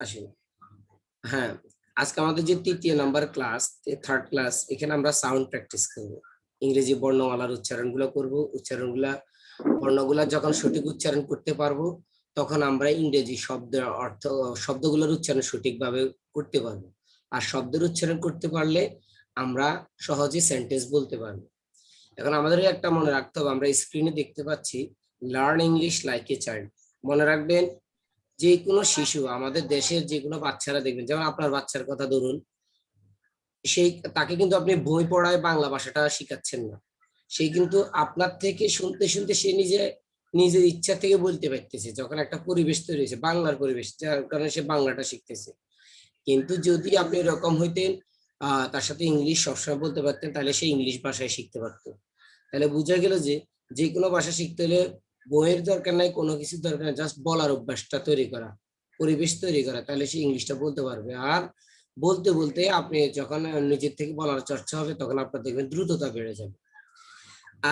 আসেন। হ্যাঁ, আজকে আমাদের যে ৩য় নাম্বার ক্লাস, 3rd ক্লাস, এখানে আমরা সাউন্ড প্র্যাকটিস করব। ইংরেজি বর্ণমালার উচ্চারণগুলো করব। বর্ণগুলা যখন সঠিক উচ্চারণ করতে পারবো, তখন আমরা ইংরেজি শব্দগুলোর উচ্চারণ সঠিকভাবে করতে পারবো। আর শব্দের উচ্চারণ করতে পারলে আমরা সহজে সেন্টেন্স বলতে পারবো। এখন আমাদের একটা মনে রাখতে হবে, আমরা স্ক্রিনে দেখতে পাচ্ছি learn English like a child. মনে রাখবেন, যে কোনো শিশু, আমাদের দেশের যে কোনো বাচ্চারা দেখবেন, যেমন আপনার বাচ্চার কথা ধরুন, তাকে কিন্তু আপনি বই পড়ায় বাংলা ভাষাটা শিখাচ্ছেন না। সে কিন্তু আপনার থেকে শুনতে শুনতে সে নিজের ইচ্ছা থেকে বলতে পারতেছে, যখন একটা পরিবেশ তৈরি হয়েছে, বাংলার পরিবেশ, যার কারণে সে বাংলাটা শিখতেছে। কিন্তু যদি আপনি এরকম হইতেন, তার সাথে ইংলিশ সবসময় বলতে পারতেন, তাহলে সে ইংলিশ ভাষায় শিখতে পারতো। তাহলে বোঝা গেল যে যে কোনো ভাষা শিখতে হলে বইয়ের দরকার নাই, কোনো কিছুর দরকার নাই, জাস্ট বলার অভ্যাসটা তৈরি করা, পরিবেশ তৈরি করা, তাহলে সে ইংলিশটা বলতে পারবে। আর বলতে বলতে আপনি যখন নিজের থেকে বলার চর্চা হবে, তখন আপনার দেখবেন দ্রুততা বেড়ে যাবে।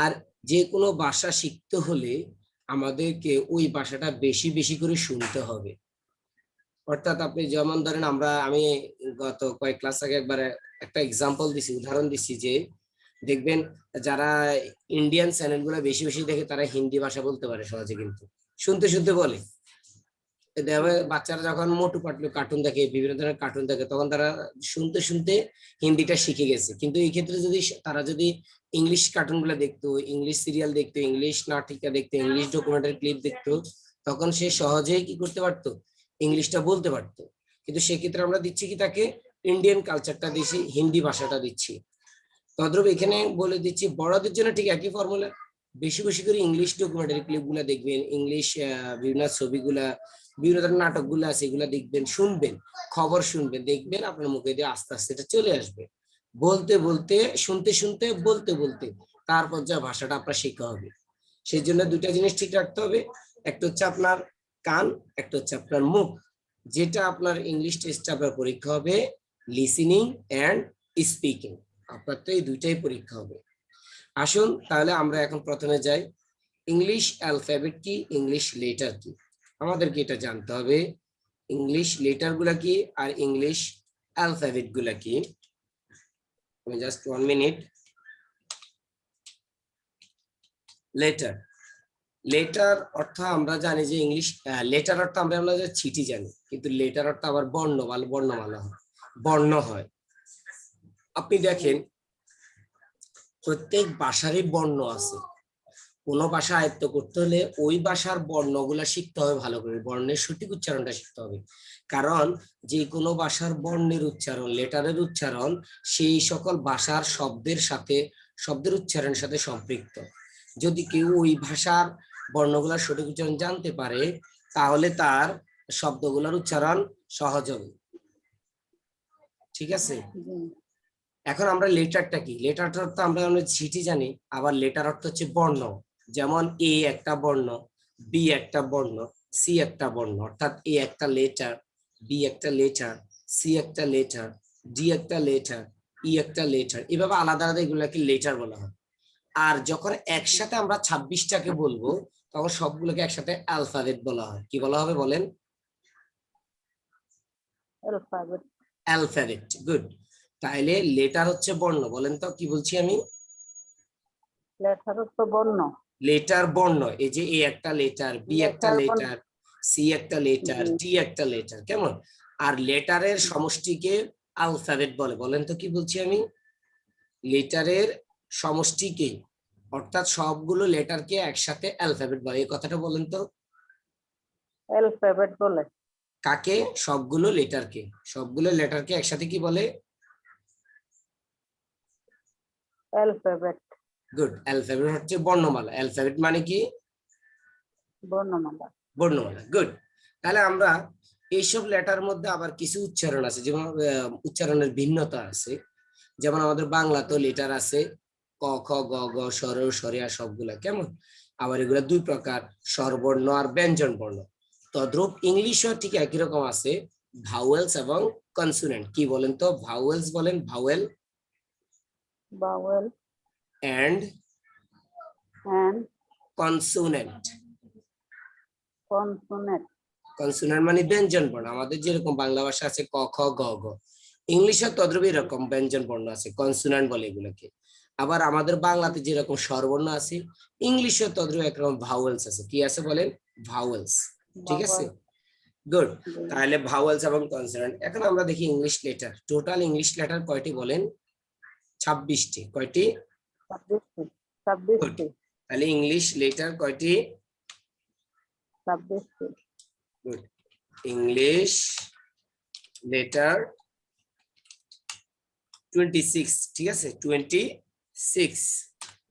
আর যে কোনো ভাষা শিখতে হলে আমাদেরকে ওই ভাষাটা বেশি বেশি করে শুনতে হবে। অর্থাৎ আপনি যেমন ধরেন, আমি গত কয়েক ক্লাস আগে একবারে একটা এক্সাম্পল দিছি, উদাহরণ দিচ্ছি, যে দেখবেন যারা ইন্ডিয়ান চ্যানেলগুলো বেশি বেশি দেখে, তারা হিন্দি ভাষা বলতে পারে সহজে, কিন্তু শুনতে শুনতে বলে। বাচ্চারা যখন মোটু পাতলু কার্টুন দেখে, বিভিন্ন ধরনের কার্টুন দেখে, তখন তারা শুনতে শুনতে হিন্দিটা শিখে গেছে। কিন্তু এই ক্ষেত্রে তারা যদি ইংলিশ কার্টুন গুলো দেখতো, ইংলিশ সিরিয়াল দেখতো, ইংলিশ নাটিকা দেখতো, ইংলিশ ডকুমেন্টারি ক্লিপ দেখতো, তখন সে সহজেই কি করতে পারতো, ইংলিশটা বলতে পারতো। কিন্তু সেক্ষেত্রে আমরা দিচ্ছি কি, তাকে ইন্ডিয়ান কালচারটা দিচ্ছি, হিন্দি ভাষাটা দিচ্ছি। তদ্রূপ এখানে বলে দিচ্ছি, বড়দের জন্য ঠিক একই ফর্মুলা। বেশি বেশি করে ইংলিশ ডকুমেন্টারি ক্লিপ গুলা দেখবেন, ইংলিশ বিভিন্ন ছবিগুলা, বিভিন্ন ধরনের নাটকগুলো আছে, এগুলা দেখবেন, শুনবেন, খবর শুনবেন, দেখবেন আপনার মুখে দিয়ে আস্তে আস্তে এটা চলে আসবে। বলতে বলতে, শুনতে শুনতে, বলতে বলতে, তারপর যা ভাষাটা আপনার শেখা হবে। সেই জন্য দুইটা জিনিস ঠিক রাখতে হবে, একটা হচ্ছে আপনার কান, একটা হচ্ছে আপনার মুখ। যেটা আপনার ইংলিশ টেস্টে আপনার পরীক্ষা হবে লিসেনিং এন্ড স্পিকিং, আপনার তো এই দুইটাই পরীক্ষা হবে। আসুন তাহলে আমরা এখন প্রথমে যাই, ইংলিশ অ্যালফাবেট কি, ইংলিশ লেটার কি, আমাদেরকে এটা জানতে হবে। ইংলিশ লেটার গুলা কি আর ইংলিশ অ্যালফাবেট গুলা কি। Just 1 minute. লেটার, লেটার অর্থ আমরা জানি যে ইংলিশ লেটার অর্থ আমরা যে চিঠি জানি, কিন্তু লেটার অর্থ আবার বর্ণমালা হয়, বর্ণ হয়। আপনি দেখেন, প্রত্যেক ভাষারই বর্ণ আছে। কোন ভাষা আয়ত্ত করতে হলে ওই ভাষার বর্ণগুলা শিখতে হবে ভালো করে, বর্ণের সঠিক উচ্চারণটা শিখতে হবে। কারণ যে কোনো ভাষার বর্ণের উচ্চারণ, লেটারের উচ্চারণ, সেই সকল ভাষার শব্দের উচ্চারণের সাথে সম্পৃক্ত। যদি কেউ ওই ভাষার বর্ণগুলার সঠিক উচ্চারণ জানতে পারে, তাহলে তার শব্দগুলোর উচ্চারণ সহজ হবে। ঠিক আছে? এখন আমরা লেটারটা কি, লেটারটা অর্থ আমরা চিঠি জানি, আবার লেটার অর্থ হচ্ছে বর্ণ। যেমন এ একটা বর্ণ, বি একটা বর্ণ, সি একটা বর্ণ। অর্থাৎ এ একটা লেটার, বি একটা লেটার, সি একটা লেটার, ডি একটা লেটার, ই একটা লেটার, এভাবে আলাদা আলাদা এগুলোকে লেটার বলা হয়। আর যখন একসাথে আমরা 26টাকে বলবো, তখন সবগুলোকে একসাথে অ্যালফাবেট বলা হয়। কি বলা হবে বলেন? অ্যালফাবেট। গুড। তাহলে লেটার হচ্ছে বর্ণ, বলেন তো কি বলছি আমি? লেটার হচ্ছে বর্ণ। লেটার বর্ণ, এই যে এ একটা লেটার, বি একটা লেটার, সি একটা লেটার, ডি একটা লেটার, কেমন? আর লেটারের সমষ্টিকে অ্যালফাবেট বলে, বলেন তো কি বলছি আমি? লেটারের সমষ্টিকে, অর্থাৎ সবগুলো লেটারকে একসাথে অ্যালফাবেট বলে। এই কথাটা বলেন তো। অ্যালফাবেট বলে কাকে? সবগুলো লেটারকে, সবগুলো লেটারকে একসাথে কি বলে? অ্যালফাবেট। গুড। অ্যালফাবেট হচ্ছে বর্ণমালা। অ্যালফাবেট মানে কি? বর্ণমালা। বর্ণমালা। গুড। তাহলে আমরা এইসব লেটার মধ্যে আবার কিছু উচ্চারণ আছে, যেমন উচ্চারণের ভিন্নতা আছে। যেমন আমাদের বাংলা তো লেটার আছে ক খ গ গ স্বর স্বরিয়া সবগুলা, কেমন? আবার এগুলা দুই প্রকার, স্বরবর্ণ আর ব্যঞ্জন বর্ণ। তদ্রূপ ইংলিশও ঠিক একই রকম আছে, ভাওয়েলস এবং কনসোনেন্ট। কি বলেন তো? ভাওয়েলস বলেন, vowel, vowel and and consonant. Consonant. Consonant মানে ব্যঞ্জন বর্ণ, আমাদের যেরকম বাংলা ভাষা আছে ক খ গ ঘ, ইংলিশে তদ্রুপ এরকম ব্যঞ্জন বর্ণ আছে, কনসোনেন্ট বলে এগুলোকে। আবার আমাদের বাংলাতে যেরকম স্বরবর্ণ আছে, ইংলিশে তদ্রুপ একরকম ভাওয়েলস আছে। কি আছে বলেন? ভাওয়েলস। ঠিক আছে, গুড। তাহলে ভাওয়েলস এবং কনসোনেন্ট। এখন আমরা দেখি English letter. Total English letter কয়টি বলেন? 26টি। কয়টি? 26টি। গুড। 26টি। তাহলে ইংলিশ লেটার কয়টি? 26টি। গুড। English letter 26। ঠিক আছে, 26।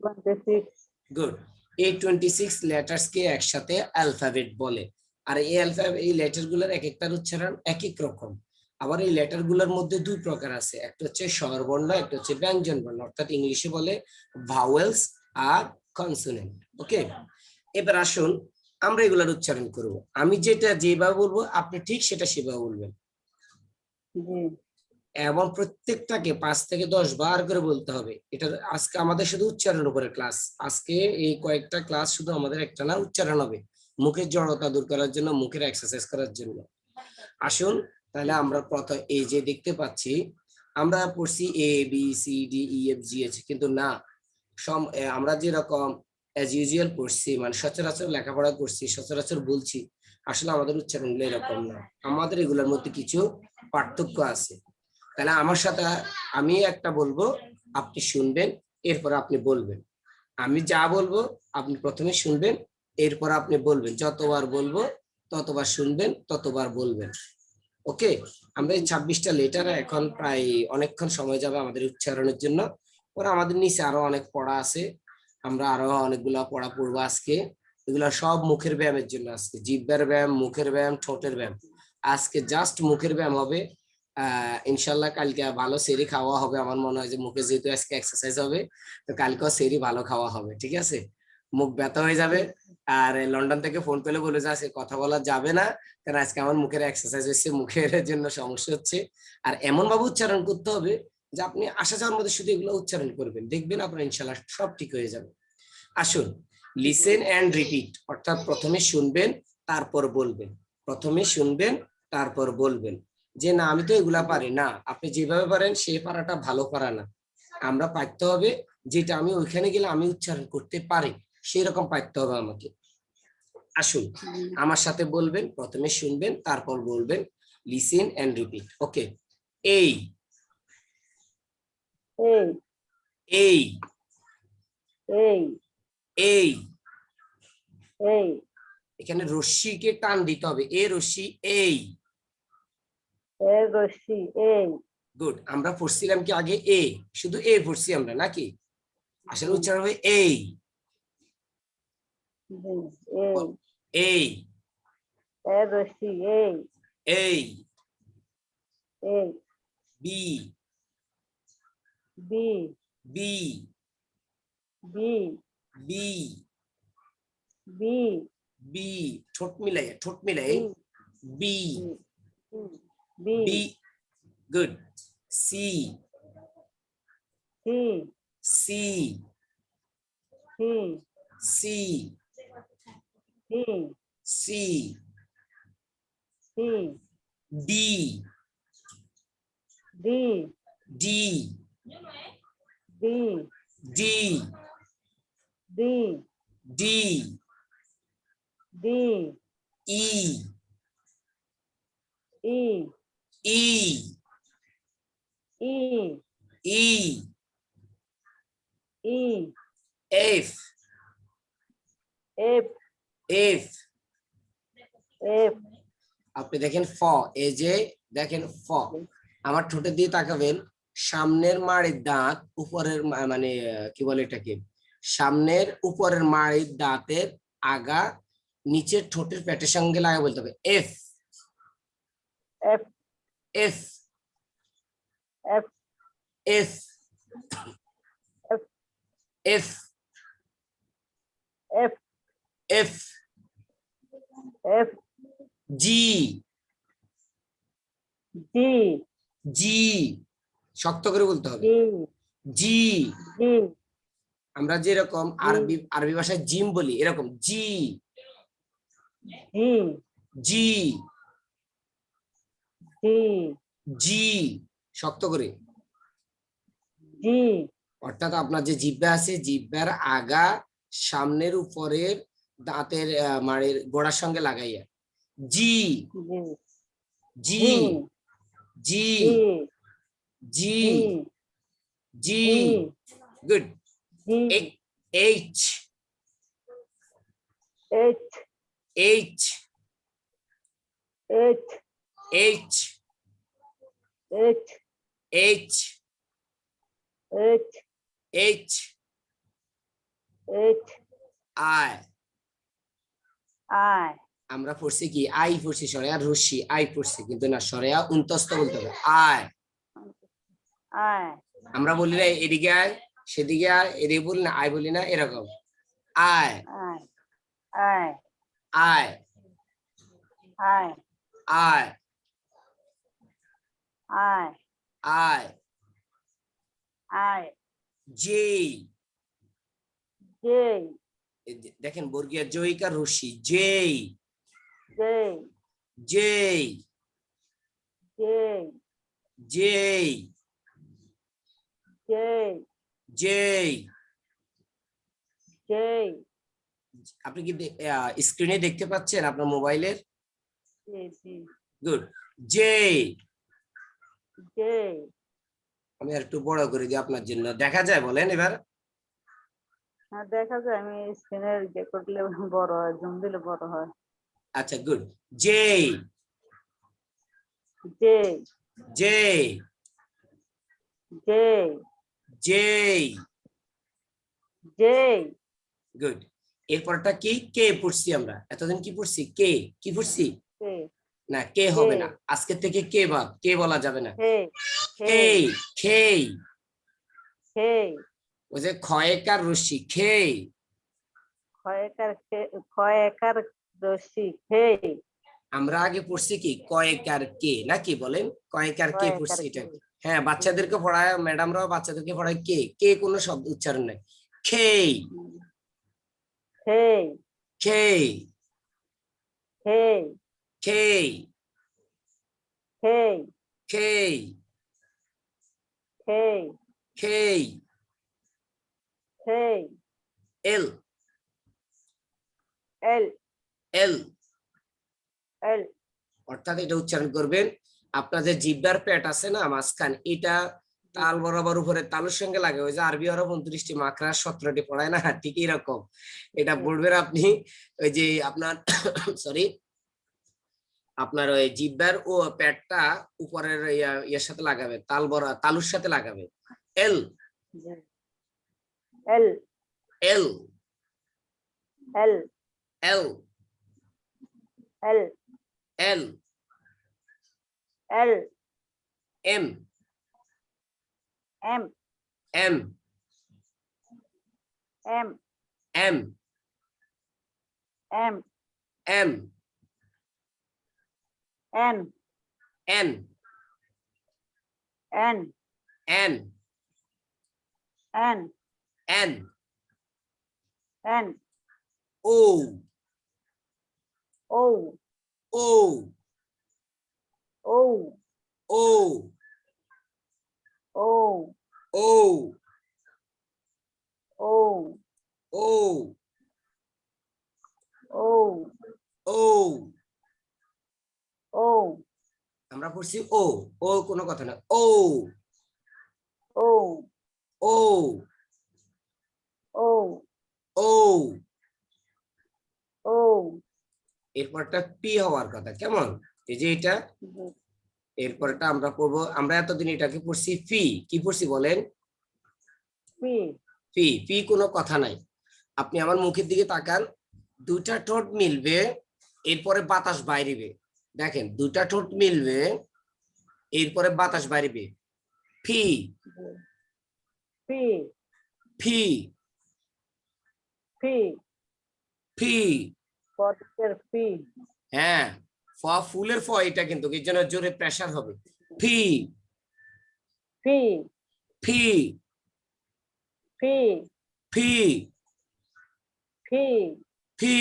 26। গুড। এই 26 লেটার্স কে একসাথে অ্যালফাবেট বলে। আর এই এই লেটার গুলোর এক একটার উচ্চারণ এক এক রকম। আবার এই লেটার গুলোর মধ্যে দুই প্রকার আছে, একটা হচ্ছে স্বরবর্ণ, একটা হচ্ছে ব্যঞ্জন বর্ণ, অর্থাৎ ইংলিশে বলে ভাওয়েলস আর কনসোনেন্ট। ওকে, এবার আসুন আমরা এগুলোর উচ্চারণ করব। আমি যেটা যেভাবে বলবো আপনি ঠিক সেটা সেভাবে বলবেন, জি। এবং প্রত্যেকটাকে 5 থেকে 10 বার করে বলতে হবে। এটা আজকে আমাদের শুধু উচ্চারণের উপরে ক্লাস। আজকে এই কয়েকটা ক্লাস শুধু আমাদের একটা না উচ্চারণ হবে, মুখের জড়তা দূর করার জন্য, মুখের এক্সারসাইজ করার জন্য। আসুন তাহলে আমরা প্রথম এই যে দেখতে পাচ্ছি, আমরা পড়ছি A B C D E F G H, কিন্তু না, আমরা যেরকম অ্যাজ ইউজুয়াল পড়ছি, মানে সচরাচর লেখাপড়া করছি, সচরাচর বলছি, আসলে আমাদের উচ্চারণগুলো এরকম না। আমাদের এগুলোর মধ্যে কিছু পার্থক্য আছে। তাহলে আমার সাথে আমি একটা বলবো, আপনি শুনবেন, এরপর আপনি বলবেন। আমি যা বলবো আপনি প্রথমে শুনবেন, এরপর আপনি বলবেন। যতবার বলবো ততবার শুনবেন, ততবার বলবেন। ওকে, আমরা এই 26টা লেটার এখন প্রায় অনেকক্ষণ সময় যাবে আমাদের উচ্চারণের জন্য। পরে আমাদের নিচে আরো অনেক পড়া আছে, আমরা আরো অনেকগুলা পড়া পড়বো আজকে। এগুলা সব মুখের ব্যায়ামের জন্য, আজকে জিহ্বার ব্যায়াম, মুখের ব্যায়াম, ঠোঁটের ব্যায়াম। আজকে জাস্ট মুখের ব্যায়াম হবে। ইনশাল্লাহ কালকে ভালো সেরি খাওয়া হবে। আমার মনে হয় যে মুখে যেহেতু আজকে এক্সারসাইজ হবে, তো কালকেও সেরি ভালো খাওয়া হবে। ঠিক আছে, মুখ ব্যথা হয়ে যাবে। আর লন্ডন থেকে ফোন পেলে বলে যে আজকে কথা বলা যাবে না, কারণ আজকে আমার মুখের এক্সারসাইজ হচ্ছে, মুখের জন্য সমস্যা হচ্ছে। আর এমন ভাবে উচ্চারণ করতে হবে যে আপনি আসা যাওয়ার মধ্যে শুধু এগুলো উচ্চারণ করবেন, দেখবেন আপনার ইনশাল্লাহ সব ঠিক হয়ে যাবে। আসুন, লিসেন এন্ড রিপিট, অর্থাৎ প্রথমে শুনবেন তারপর বলবেন, প্রথমে শুনবেন তারপর বলবেন। যে না আমি তো এগুলা পারি না, আপনি যেভাবে পারেন সেই পারাটা ভালো পারা না। আমরা পারতে হবে যেটা আমি ওইখানে গেলে আমি উচ্চারণ করতে পারি, সেই রকম পারতে হবে আমাকে। আসুন আমার সাথে বলবেন, প্রথমে শুনবেন তারপর বলবেন। Listen and repeat. ওকে, এই এই এই এই এই এই এখানে রশ্মিকে টান দিতে হবে, এ রশ্মি এই। এর রশ্মি এই। গুড। আমরা পড়ছিলাম কি আগে এ, শুধু এ পড়ছি আমরা নাকি? আসলে উচ্চারণ হবে এই। জি, এই। এই এর রশ্মি এই। এই এই। B B B B B B B ঠোঁট মিলাই, ঠোঁট মিলাই। B B B B good. C C C C C C C C D D D D D D D D E E E E E E F F F F আপনি দেখেন ফ, এই যে দেখেন ফ, আমার ঠোঁটের দিয়ে তাকাবেন, সামনের মাড়ির দাঁত উপরের মানে কি বলে এটাকে, সামনের উপরের মাড়ির দাঁতের আগা নিচের ঠোঁটের পেটের সঙ্গে লাগা বলতে হবে F F F F F F F F F F G G G, শক্ত করে বলতে হবে জি জি। জি আমরা যেরকম আরবি আরবি ভাষায় জিম বলি, এরকম জি জি জি জি জি শক্ত করে। জি অর্থাৎ আপনার যে জিহ্বা আছে জিহ্বার আগা সামনের উপরের দাঁতের মাড়ির গোড়ার সঙ্গে লাগাইয়া G G G G G G G G G G good. G H H H H H H H H H H I. I আমরা পড়ছি কি আই পড়ছি সরেয়া রশ্মি আই পড়ছি কিন্তু না সরেয়া উন্তস্ত বলতে হবে আয়। আই আমরা বলি না এদিকে আয় সেদিকে আয় এদিকে বলি না আয় বলি না এরকম আয় আই আই আয় আই আয় আই আয় আই জে। জে দেখেন বর্গীয় জয়িকার রশ্মি জেই জে জেই জে জেই জে জেই। জে আপনি কি স্ক্রিনে দেখতে পাচ্ছেন আপনার মোবাইলের? জি জি গুড জে। জে আমি আর একটু বড় করে দিই আপনার জন্য দেখা যায় বলেন এবার। হ্যাঁ দেখা যায় আমি স্ক্রিনের ইয়ে করলে বড় হয় জুম দিলে বড় হয় আচ্ছা good J J J J J J good. এরপরটা কি কে পড়ছি আমরা এতদিন কি পড়ছি কে কি পড়ছি কে না কে কে হবে না আজকে থেকে কে বাদ কে বলা যাবে না হে হে খেই খেই হে ওই যে ক্ষয়কার রশ্মি খেই। ক্ষয়কার ক্ষয়কার রশ্মি হে আমরা আগে পড়ছি কি কয়েকার কে নাকি বলেন কয়েকার কে ক্ষয়কার পড়ছি এটা। কে হ্যাঁ বাচ্চাদেরকে পড়ায় ম্যাডামরাও বাচ্চাদেরকে পড়ায় কে কে কোনো শব্দ উচ্চারণ নাই খেই হে খেই হে খেই হে খেই হে খেই হে এল এল এল এল অর্থাৎ এটা উচ্চারণ করবেন আপনাদের জিহ্বার পেট আছে না মাঝখান এটা তাল বরাবর উপরে তালুর সঙ্গে লাগে ওই যে আরবি হরফ 29টি মাকড়া 17টি পড়ায় না ঠিক এরকম এটা পড়বেন আপনি ওই যে আপনার সরি আপনার ওই জিহ্বার ও পেটটা উপরের ইয়ার সাথে লাগাবে তাল বরা তালুর সাথে লাগাবে L L L L L L L L M M M M M M M N N N N N N N O O O O O O O O O O O O আমরা পড়ছি ও ও কোনো কথা না ও O O O O ও এরপরটা P হওয়ার কথা কেমন এই যে এটা এরপরটা আমরা পড়বো আমরা এতদিন এটাকে পড়ছি ফি কি পড়ছি বলেন পি ফি ফি কোনো কথা নাই আপনি আমার মুখের দিকে তাকান দুইটা ঠোঁট মিলবে এরপরে বাতাস বাইরেবে দেখেন দুইটা ঠোঁট মিলবে এরপরে বাতাস বাইরেবে ফি পি ফি পি ফি পটের পি হ্যাঁ ফ ফুলের ফ এটা কিন্তু এর জন্য জোরে প্রেসার হবে ফি পি ফি পি ফি পি ফি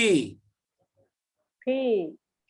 P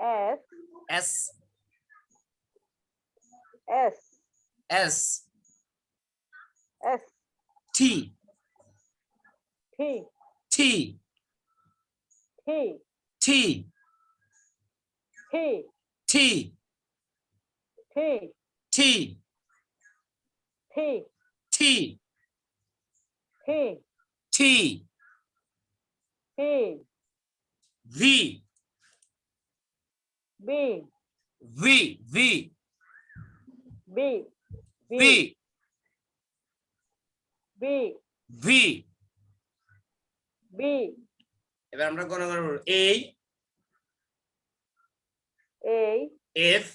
S S S S S T T T T T T T T T T T T T T V B V V B V B V B এবার আমরা গণনা করব A A F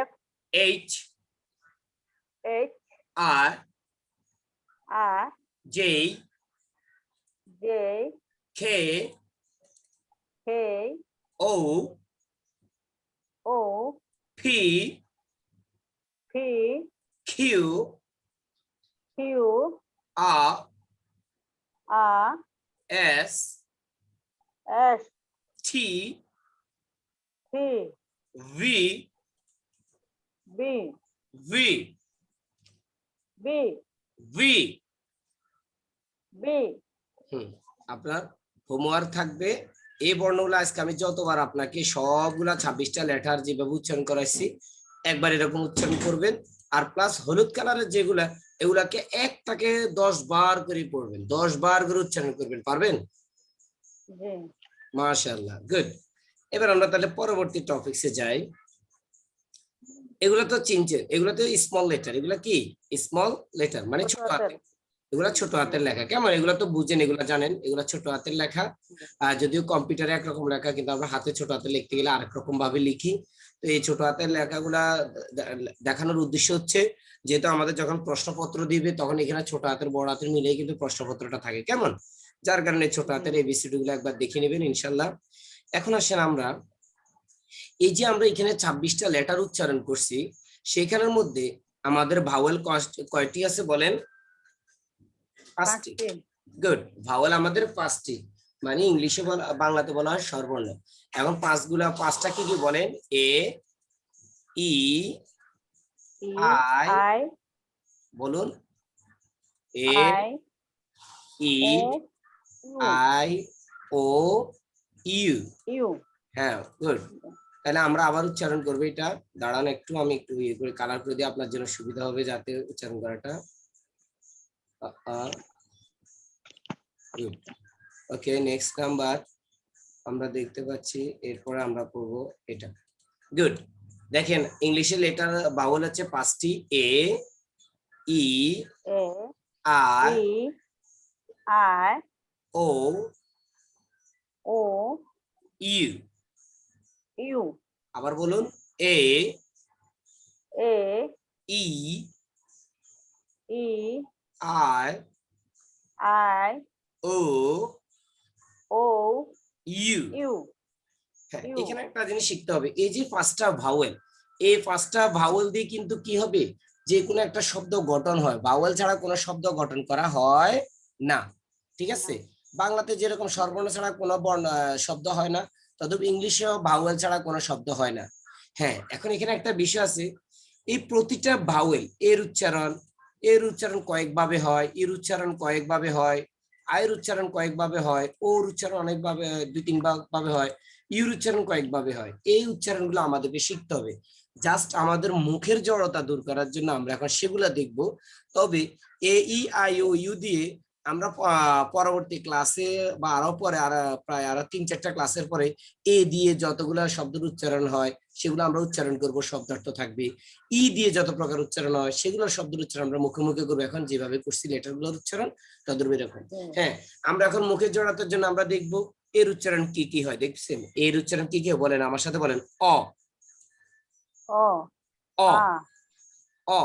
F H H R I J J K K O O P P Q Q R R S S T T V B V B V B আপনার homework থাকবে এই বর্ণগুলো আজকে আমি যতবার আপনাকে সবগুলা 26টা letter যেভাবে উচ্চারণ করাইছি একবার এরকম উচ্চারণ করবেন আর প্লাস হলুদ কালারের যেগুলা এগুলাকে একটাকে 10 বার করে পড়বেন 10 বার করে উচ্চারণ করবেন পারবেন জি মাশাআল্লাহ গুড এবার আমরা তাহলে পরবর্তী টপিকসে যাই এগুলা তো চিনছেন এগুলা তো স্মল লেটার এগুলা কি স্মল লেটার মানে ছোট হাতের এগুলা ছোট হাতের লেখা কেমন এগুলা তো বুঝেন এগুলা জানেন এগুলা ছোট হাতের লেখা আর যদিও কম্পিউটারে একরকম লেখা কিন্তু আমরা হাতে ছোট হাতে লিখতে গেলে আরেক রকম ভাবে লিখি তো এই ছোট হাতের লেখাগুলা দেখানোর উদ্দেশ্য হচ্ছে যেহেতু আমাদের যখন প্রশ্নপত্র দিবে তখন এখানে ছোট হাতের বড় হাতের মিলেই কিন্তু প্রশ্নপত্রটা থাকে কেমন যার কারণে ছোট হাতের এবিসিডি গুলো একবার দেখে নেবেন ইনশাল্লাহ এখন আসেন আমরা এই যে আমরা এখানে 26টা লেটার উচ্চারণ করছি সেখানের মধ্যে আমাদের ভাওয়েল কয়টি আছে বলেন 5টি গুড ভাওয়েল আমাদের 5টি মানে ইংলিশে বাংলাতে বলা হয় স্বরবর্ণ এখন পাঁচটা কি কি বলেন এ ই আই বলুন A E I O U U হ্যাঁ গুড তাহলে আমরা আবার উচ্চারণ করবো এটা দাঁড়ান একটু আমি একটু ইয়ে করে কালার করে দিই আপনার জন্য সুবিধা হবে যাতে উচ্চারণ করাটা ওকে নেক্সট নাম্বার আমরা দেখতে পাচ্ছি এরপরে আমরা করব এটা গুড দেখেন ইংলিশে লেটার বাউল হচ্ছে 5টি A E I I O O U U আবার বলুন A A E E I I O O U U হ্যাঁ ইউ এখানে একটা জিনিস শিখতে হবে এই যে 5টা ভাওয়েল এই 5টা ভাওয়েল দিয়ে কিন্তু কি হবে যে কোনো একটা শব্দ গঠন হয় ভাওয়েল ছাড়া কোনো শব্দ গঠন করা হয় না ঠিক আছে বাংলাতে যেরকম স্বরবর্ণ ছাড়া কোনো শব্দ হয় না তদ্রুপ ইংলিশেও ভাওয়েল ছাড়া কোনো শব্দ হয় না হ্যাঁ এখন এখানে একটা বিষয় আছে এই প্রতিটা ভাওয়েল এর উচ্চারণ কয়েকভাবে হয় এর উচ্চারণ কয়েকভাবে হয় আয়ের উচ্চারণ কয়েকভাবে হয় ওর উচ্চারণ অনেকভাবে 2-3 ভাবে হয় ইউর উচ্চারণ কয়েকভাবে হয় এই উচ্চারণগুলো আমাদেরকে শিখতে হবে জাস্ট আমাদের মুখের জড়তা দূর করার জন্য আমরা এখন সেগুলা দেখব তবে এ ই আই ও ইউ দিয়ে আমরা পরবর্তী ক্লাসে বা আরো পরে প্রায় আরো 3-4টা ক্লাসের পরে এ দিয়ে যতগুলো শব্দের উচ্চারণ হয় সেগুলো আমরা উচ্চারণ করব শব্দার্থ থাকবে ই দিয়ে যত প্রকার উচ্চারণ হয় সেগুলোর শব্দের উচ্চারণ আমরা মুখে মুখে করবো এখন যেভাবে করছি লেটারগুলোর উচ্চারণ তদ্রুপ এরকম হ্যাঁ আমরা এখন মুখের জড়তার জন্য আমরা দেখব এর উচ্চারণ কি কি হয় দেখছেন এর উচ্চারণ কি কি বলেন আমার সাথে বলেন অ ও অ আ অ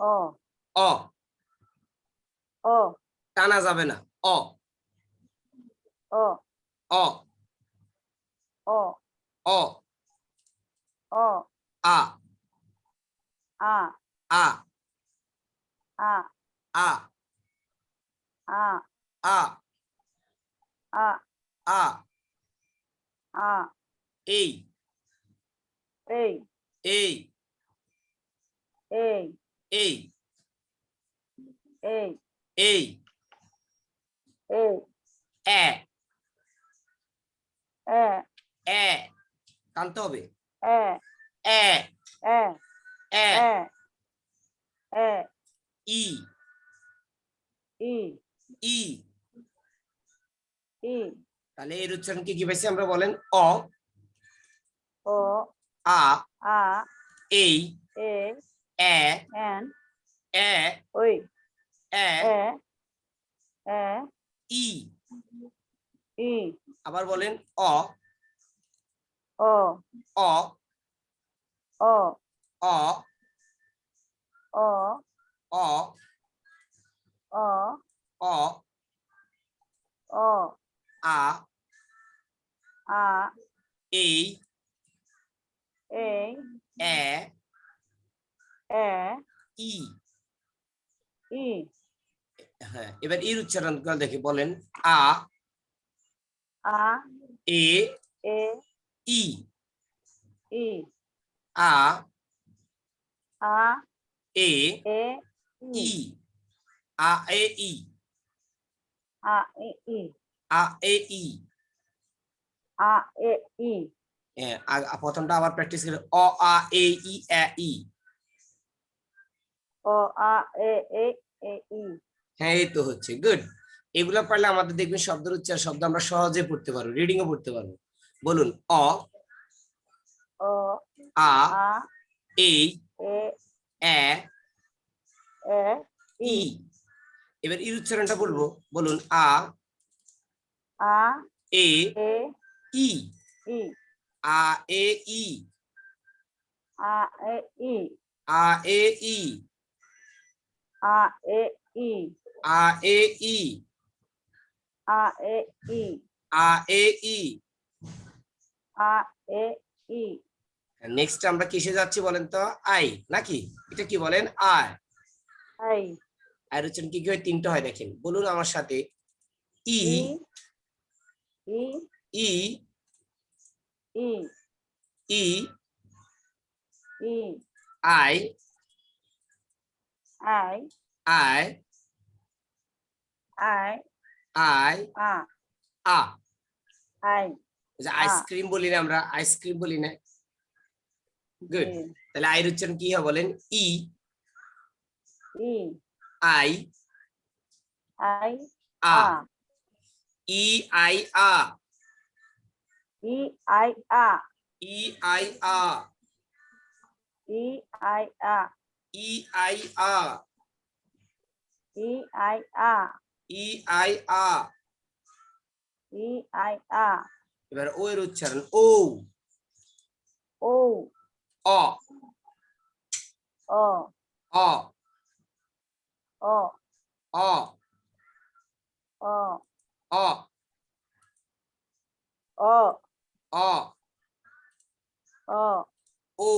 ও অ ও টানা যাবে না অ ও অ ও অ ও আ আ আ আ আ আ আ আ আ আ এই এই এই এই এই এই এই এই এ এ এ টানতে হবে এ এ এ এ এ এ ই ই ই ই তাহলে এর উচ্চারণ কি পাইছি আমরা বলেন অ ও আ আ এই এ এ এন এ ওই এ এ এ ই ই আবার বলেন অ ও অ ও অ ও অ ও অ ও আ আ এই এই এ এ ই ই হ্যাঁ এবার এর উচ্চারণ দেখি বলেন আ আ এ A E E a a A A E ই আ এ ই আ এ ই আ এ ই আ এ ই প্রথমটা আবার প্র্যাকটিস করে অ আ এ ই এ ই ও আ এ এ এ ই হ্যাঁ এই তো হচ্ছে গুড এগুলা পারলে আমাদের দেখবেন শব্দের উচ্চারণ শব্দ আমরা সহজে পড়তে পারবো রিডিং ও পড়তে পারবো বলুন অ ও আ আ এ এ এ এ ই ই এবার এর উচ্চারণটা বলবো বলুন আ আ এ A E E a A E a A E a A E a A E a A E a A E a A E a A E next আমরা কিসে যাচ্ছি বলেন তো আই নাকি এটা কি বলেন আয় আই আয়ের উচ্চারণ কি কি হয় তিনটা হয় দেখেন বলুন আমার সাথে E E E E E E E I I I I I আ আ আই যে আইসক্রিম বলি না আমরা আইসক্রিম বলি না জি গুড তাহলে আয়ের উচ্চারণ কি হয় বলেন ই ই আই আই আ আ ই আই আ ই আই আ ই আই আ ই আই আ ই আই আ ই আই আ ই আই আ ই আই আ এবার ও এর উচ্চারণ ও ও অ অ অ অ অ অ অ অ অ অ ও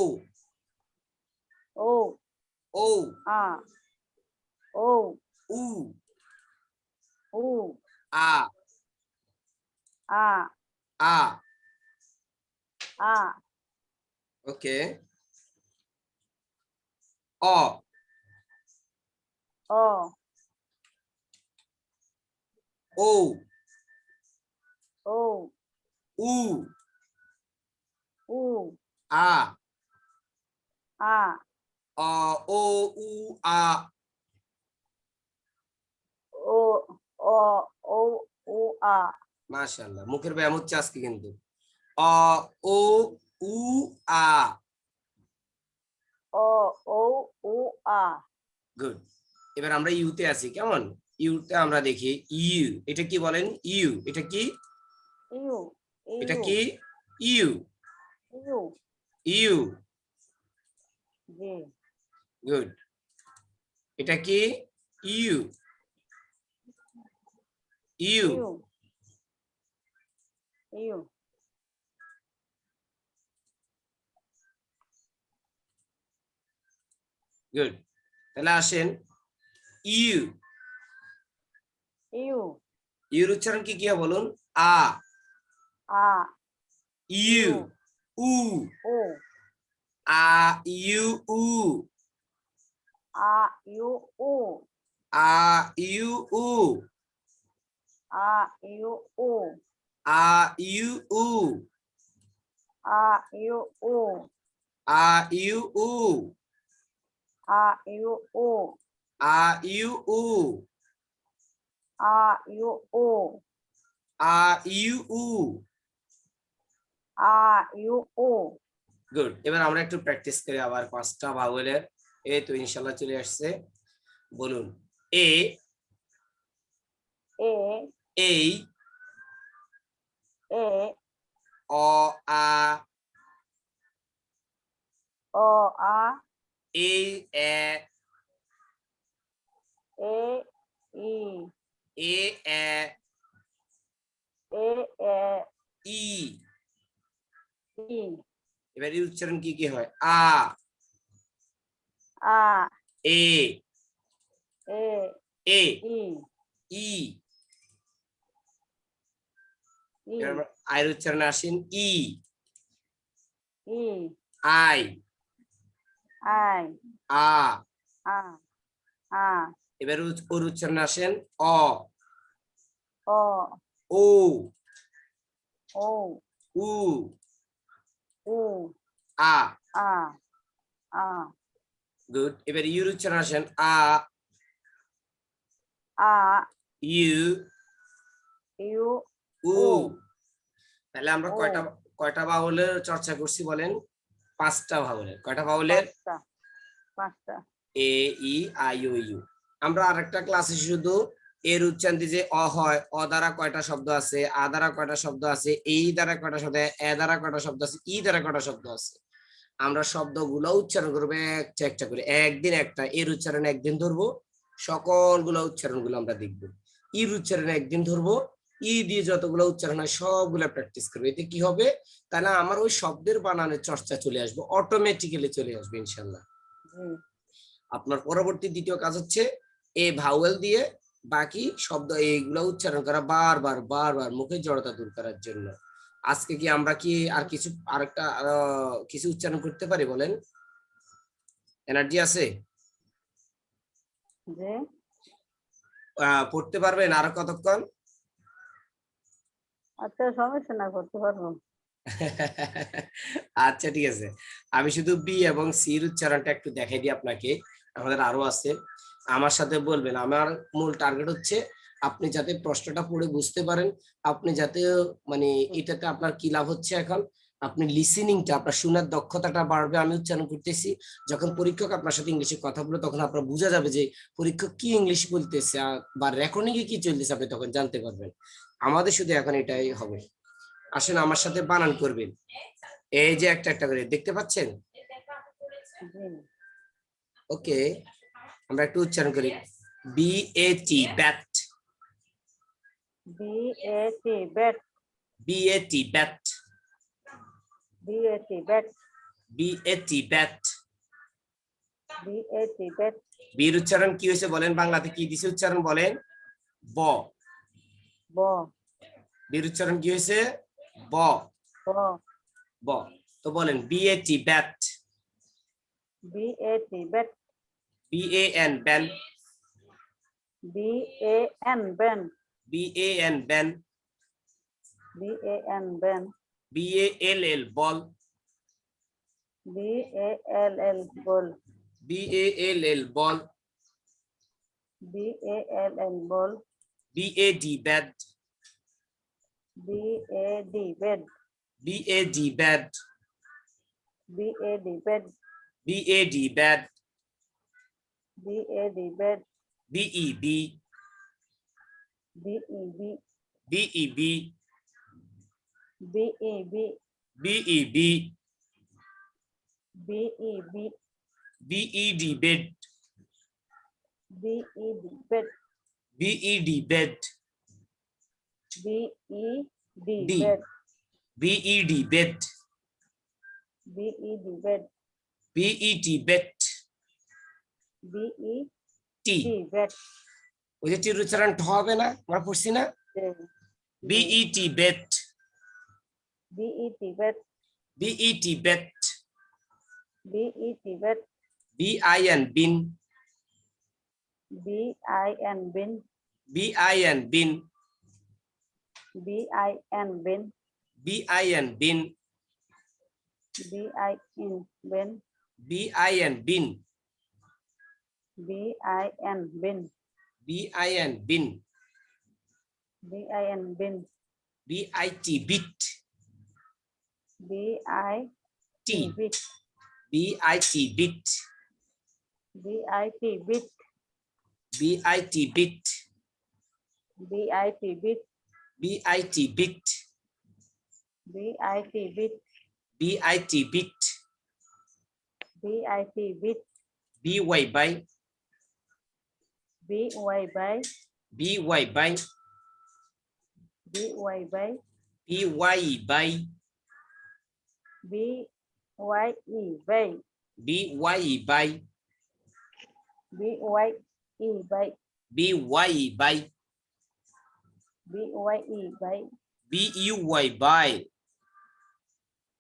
ও ও আ ও উ উ আ আ আ আ ওকে অ অ ও ও উ উ আ আ অ ও উ আ ও অ ও উ আ মাশাআল্লাহ মুখের ব্যায়াম হচ্ছে আজকে কিন্তু অ ও উ আ অ ও উ আ গুড এবার আমরা ইউতে আছি কেমন ইউতে আমরা দেখি ইউ এটা কি বলেন ইউ এটা কি ইউ এটা ইউ কি U U U G good এটা কি U U U U good তাহলে আসেন ইউ ইউ ইউর উচ্চারণ কি কি হয় বলুন আ আ ইউ উ ও আ ইউ উ আ ইউ উ আ ইউ উ আ ইউ উ আ ইউ উ আ ইউ উ আ ইউ উ আ ইউ উ আ ইউ উ আ ইউ উ আ ইউ উ আ ইউ উ গুড। এবার আমরা একটু প্র্যাকটিস করি আবার 5টা ভাওয়েলের। এই তো ইনশাআল্লাহ চলে আসছে। বলুন এ এ এই এ অ আ অ আ এই এ A E A A A A E. ই এবার এর উচ্চারণ কি কি হয়? আ আ এ এ এ ই ই। ই এবার আমরা আয়ের উচ্চারণে আসেন ই ই আই আই আ। আ আ এবার ওর উচ্চারণে আসেন অ অ ও ও উ উ আ। আ আ গুড। এবার ইউর উচ্চারণ আসেন আ আ ইউ ইউ উ। উ তাহলে আমরা ও কয়টা কয়টা বাউলের চর্চা করছি বলেন? 5টা বাউলের। কয়টা বাউলের? পাঁচটা পাঁচটা এ ই আই ও ইউ। আমরা আরেকটা ক্লাসে শুধু এর উচ্চারণ দিয়ে যে অ হয়, অ দ্বারা কয়টা শব্দ আছে, আ দ্বারা কয়টা শব্দ আছে, এই দ্বারা কয়টা শব্দ, এ দ্বারা কয়টা শব্দ আছে, ই দ্বারা কয়টা শব্দ আছে, আমরা শব্দগুলো উচ্চারণ করবো একটা একটা করে। একদিন একটা এর উচ্চারণ একদিন ধরবো, সকলগুলো উচ্চারণগুলো আমরা দেখবো। ইর উচ্চারণ একদিন ধরবো, ই দিয়ে যতগুলো উচ্চারণ হয় সবগুলো প্র্যাকটিস করবো। এতে কি হবে? তাহলে আমার ওই শব্দের বানানের চর্চা চলে আসবে, অটোমেটিক্যালি চলে আসবে ইনশাল্লাহ। জি আপনার পরবর্তী দ্বিতীয় কাজ হচ্ছে এ ভাওয়েল দিয়ে বাকি শব্দ এইগুলো উচ্চারণ করা, বারবার বারবার মুখে জড়তা দূর করার জন্য। আজকে কি আমরা কি আর কিছু আরেকটা কিছু উচ্চারণ করতে পারি বলেন? এনার্জি আছে? জি পড়তে পারবেন আরো কতক্ষণ? আচ্ছা সমস্যা না করতে পারবো আচ্ছা ঠিক আছে। আমি শুধু বি এবং সির উচ্চারণটা একটু দেখাই দিই আপনাকে। আমাদের আরো আছে, আমার সাথে বলবেন। আমার মূল টার্গেট হচ্ছে আপনি যাতে প্রশ্নটা পড়ে বুঝতে পারেন, আপনি যাতে মানে এটাতে আপনার কি লাভ হচ্ছে এখন, আপনি লিসেনিংটা, আপনার শোনার দক্ষতাটা বাড়বে। আমি উচ্চারণ করতেছি, যখন পরীক্ষক আপনার সাথে ইংলিশে কথা বলে তখন আপনার বোঝা যাবে যে পরীক্ষক কি ইংলিশ বলতেছে বা রেকর্ডিং এ কি চলতেছে, আপনি তখন জানতে পারবেন। আমাদের শুধু এখন এটাই হবে। আসেন আমার সাথে বানান করবেন। এই যে একটা একটা করে দেখতে পাচ্ছেন? জি ওকে, আমরা একটু উচ্চারণ করি। B A T bat. B A T bat B A T bat. B A T bat B A T bat. B A T bat বির উচ্চারণ কি হয়েছে বলেন? বাংলাতে কি দিছে উচ্চারণ বলেন? ব। ব বির উচ্চারণ কি হয়েছে? ব। ব ব। তো বলেন B A T bat. B A T bat B A N ban. B A N ban B A N ban. B A N ban B A L L ball. B A L L ball B A L L ball. B A L L ball B A D bat. B A D bat B A D bat. B A D bat B A D bat. B A D bat B E B. B E B B E B. B E B B E B. B E B B E D bed. B E D bat B E D bed. B E D D. Bat B E D bed. B E D bat B E T bed. B E T. T bat ওই যে টির উচ্চারণ ঠ হবে না, আমরা পড়ছি না? G B E T bed. B-E-T, bet. B-E-T, bet. B-E-T, bet. B-I-N, bin. B-I-N, bin. B-I-N, bin. B-I-N, bin. B-I-N, bin. B-I-N, bin. B-I-N, bin. B-I-N, bin. B-I-N, bin. B-I-N, bin. B-I-T, bit. B-I-T, T. bit. B-I-T, bit. B-I-T, bit. B-I-T, bit. B-I-T, bit. B-I-T, bit. B-I-T, bit. B-I-T, bit. B-I-T, bit. B-Y, by. B-Y, by. B-Y, by. B-Y, by. B-Y, by. B-Y-E, by. B-Y, by. B-Y-E, by. B-Y, by. B-Y-E, by. B-U-Y, by.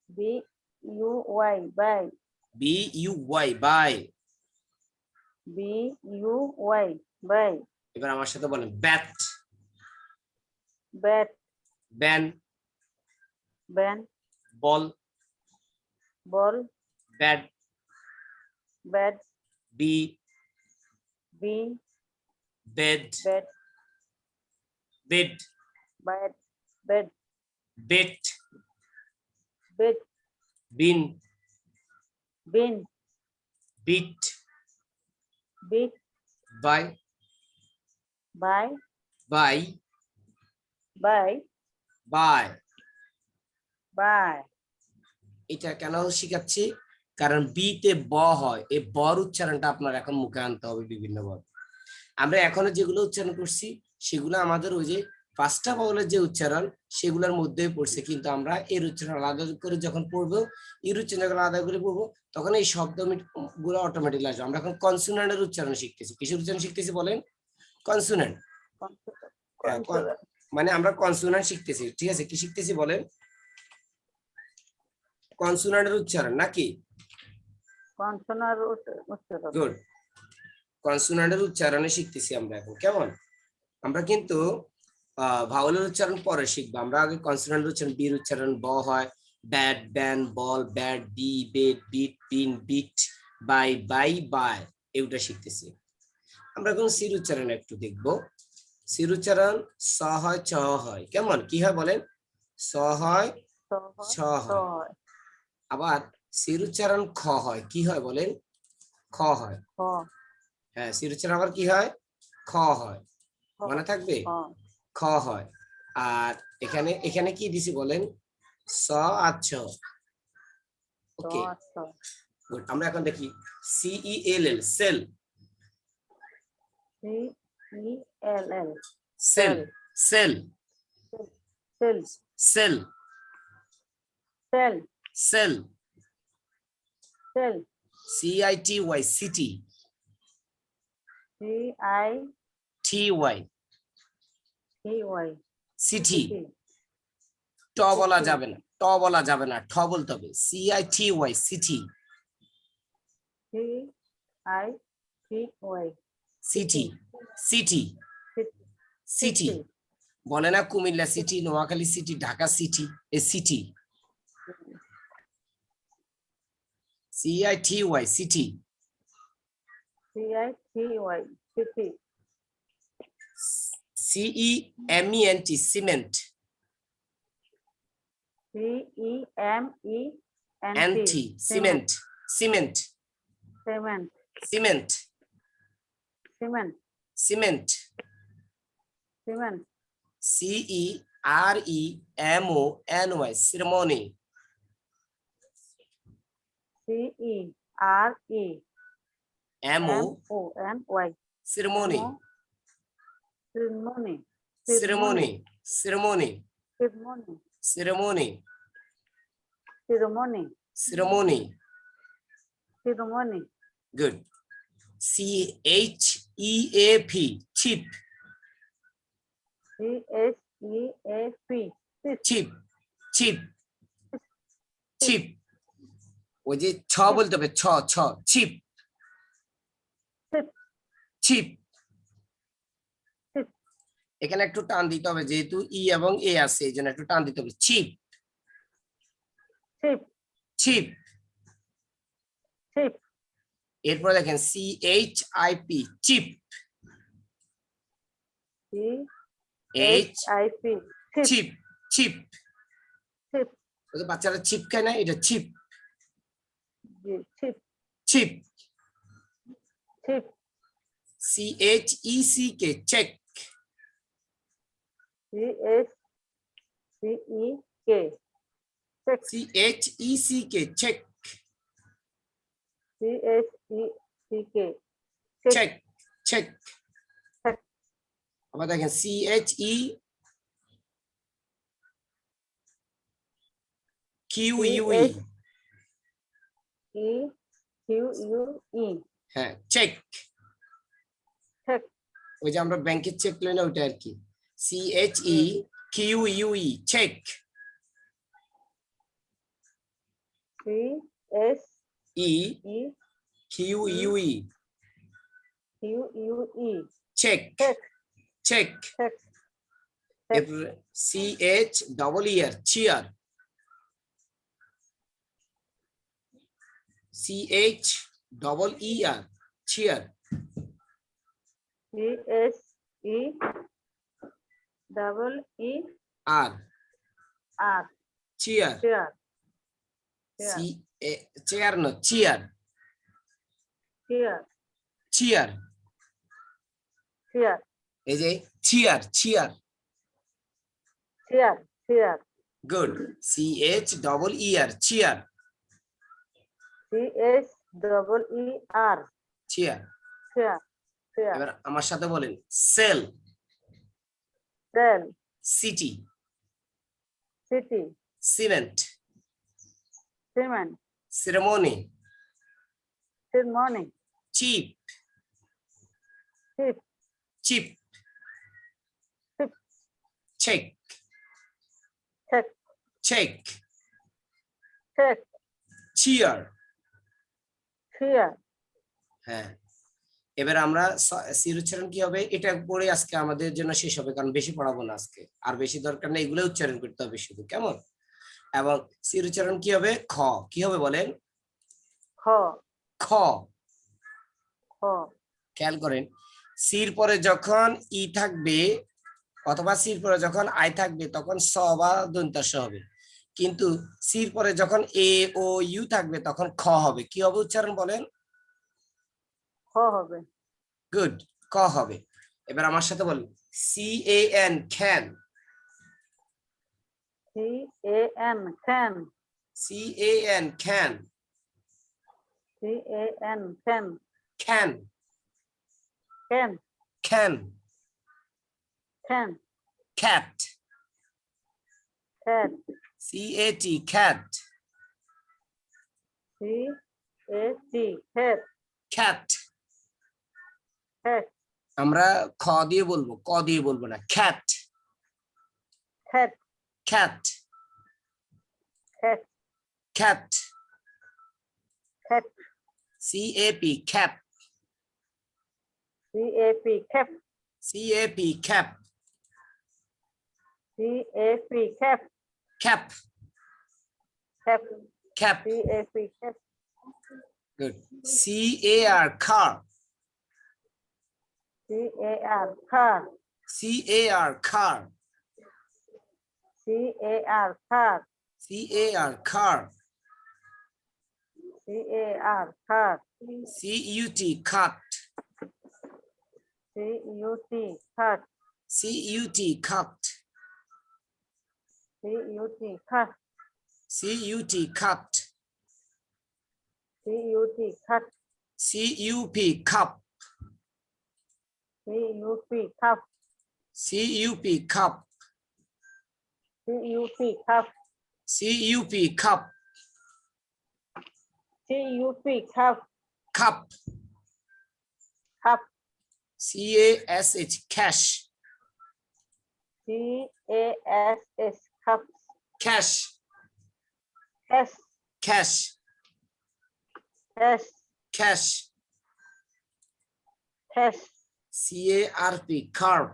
B-U-Y, by. B-U-Y, by. B-U-Y, by. এবার আমার সাথে বলেন bat, Bat, ban, ban, ball, ball, bat, bat, bee, bee, bed, bat, bed, bat, bed, bet, bed, bin, bin, bit, bit, by, by, by, by, by. by. এটা কেন শিখাচ্ছি? কারণ B তে ব হয়, এই বর উচ্চারণটা আপনার এখন মুখে আনতে হবে বিভিন্ন ভাবে। আমরা এখনো যেগুলো উচ্চারণ করছি সেগুলো আমাদের ওই যে পাঁচটা বাউলের যে উচ্চারণ সেগুলোর মধ্যেই পড়ছে, কিন্তু আমরা এর উচ্চারণ আলাদা করে যখন পড়বো, এর উচ্চারণ যখন আলাদা করে পড়বো, তখন এই শব্দ গুলো অটোমেটিক আসবে। আমরা এখন কনসোনেন্টের উচ্চারণ শিখতেছি। কিসের উচ্চারণ শিখতেছি বলেন? কনসোনেন্ট। Consonant. মানে আমরা কনসোনেন্ট শিখতেছি, ঠিক আছে? কি শিখতেছি বলেন? কনসোনেন্টের উচ্চারণ নাকি? Consonant উচ্চারণ। গুড। কনসোনেন্টের উচ্চারণে শিখতেছি আমরা এখন, কেমন? আমরা কিন্তু ভাওয়েলের উচ্চারণ পরে শিখবো। আমরা আগে কনসোনেন্টের উচ্চারণ, বির উচ্চারণ ব হয়, bat, ban, ball, bat, bee, bet, bit, bin, bit, by, by, by, এগুলা শিখতেছি। আমরা এখন সির উচ্চারণ একটু দেখবো। সির উচ্চারণ স হয়, চ হয়, কেমন? কি হয় বলেন? স হয়, ছ হয়। আবার সির উচ্চারণ খ হয়, কি হয় বলেন? খ হয়। হ্যাঁ, সির উচ্চারণ আবার কি হয়? খ হয়। মনে থাকবে? খ হয়। আর এখানে এখানে কি দিছি বলেন? স আর ছ। Okay, good. আমরা এখন দেখি CELL, cell, C-E-L-L, cell, cell, cell, cell, cell, cell, cell, CITY, city, C-I-T-Y, TY, city. city, ট বলা যাবে না, ট বলা যাবে না, ঠ বলতে হবে। CITY, city, C-I-T-Y, city, city, city, city. বলে না Comilla city, Noakhali city, Dhaka city, a city. CITY, city. C-I-T-Y, city, CEMENT, cement, C-E-M-E-N-T, cement, cement, cement, cement, cement, cement, cement, CEREMONY, ceremony, C-E-R-E-M-O-N-Y, ceremony, ceremony, ceremony, ceremony, ceremony, ceremony, ceremony, ceremony. ceremony, Good. CHEAP, cheap, C-H-E-A-P, cheap, cheap, cheap ওই যে ছ বলতে হবে ছ ছ chip chip chip chip এখানে একটু টান দিতে হবে যেহেতু ই এবং এ আছে এই জন্য একটু টান দিতে হবে চিপ চিপ চিপ চিপ এরপরে দেখেন CHIP chip CHIP chip chip chip chip বাচ্চারা চিপ খায় না এটা চিপ জি chip chip chip CHECK check CHEK CHECK check CHECK check check check আবার দেখেন CHEQUE CHEQUE হ্যাঁ চেক check ওই যে আমরা ব্যাংকের চেক লই না ওইটা আর কি CHEQUE cheque EQUE CHEQUE cheque check check check এরপরে CHEER চেয়ার CHEER চেয়ার আর CHEER চেয়ার chair চেয়ার না চেয়ার chair চেয়ার chair এই যে chair chair chair chair good CHEER chair CHEER chair chair chair এবার আমার সাথে বলেন cell cell city city cement cement ceremony ceremony chip chip chip chip check check check check chair chair হ্যাঁ এবার আমরা সির উচ্চারণ কি হবে এটা পড়ে আজকে আমাদের জন্য শেষ হবে কারণ বেশি পড়াবো না আজকে আর বেশি দরকার নেই এগুলো উচ্চারণ করতে হবে শুধু কেমন এবং সির উচ্চারণ কি হবে খ কি হবে বলেন খ খ খ খেয়াল করেন সির পরে যখন ই থাকবে অথবা সির পরে যখন আই থাকবে তখন স বা দন্তাস হবে কিন্তু সির পরে যখন এ ও ইউ থাকবে তখন খ হবে কি হবে উচ্চারণ বলেন খ হবে গুড ক হবে এবার আমার সাথে বলেন CAN can CAN can CAN can CAN can can can can can cat cat CAT cat CAT cat cat cat আমরা খ দিয়ে বলবো ক দিয়ে বলবো না cat cat cat cat cat cat CAP cap CAP cap CAP cap CAP cap cap cap cap CAP cap good CAR car CAR car CAR car CAR car CAR car CAR car CUT cut CUT cut CUT cut CUT cut CUT cut CUT cut CUP cup CUP cup CUP cup CUP cup CUP cup CUP cup cup cup CASH cash CASS cup cash cash cash, cash, cash, cash, CARP, carp,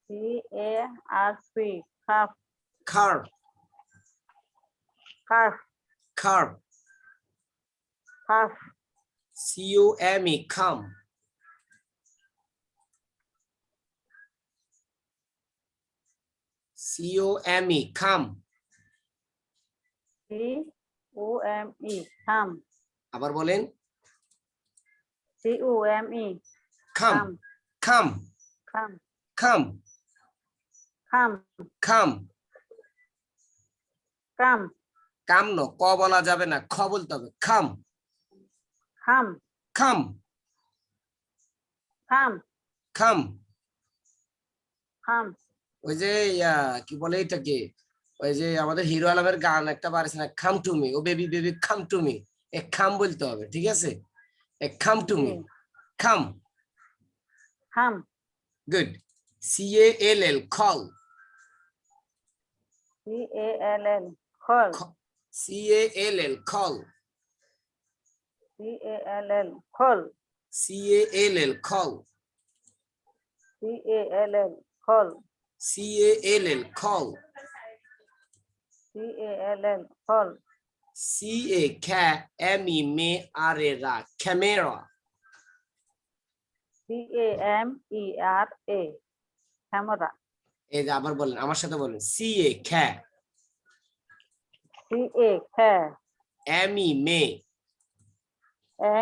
CARP, carp, carp, carp, carp, carp, COME, come, COME, come, COME, come, আবার বলেন COME, come, come, come, come, come, come, come, come, কাম ন ক বলা যাবে না খ বলতে হবে come, come, come, come, come, come, ওই যে কি বলে এটাকে ওই যে আমাদের হিরো আলমের গান একটা বাড়ছে না come to me oh baby baby come to me এ খাম বলতে হবে ঠিক আছে এ কাম টু মি খাম come, good CALL call, CALL, call, CALL call, CALL, call, CALL call, CALL, call, CALL call, CALL, call, CAMERA camera, CAMERA, camera, এই যে আবার বলেন আমার সাথে বলেন CA খ্যা CA, care, ME মে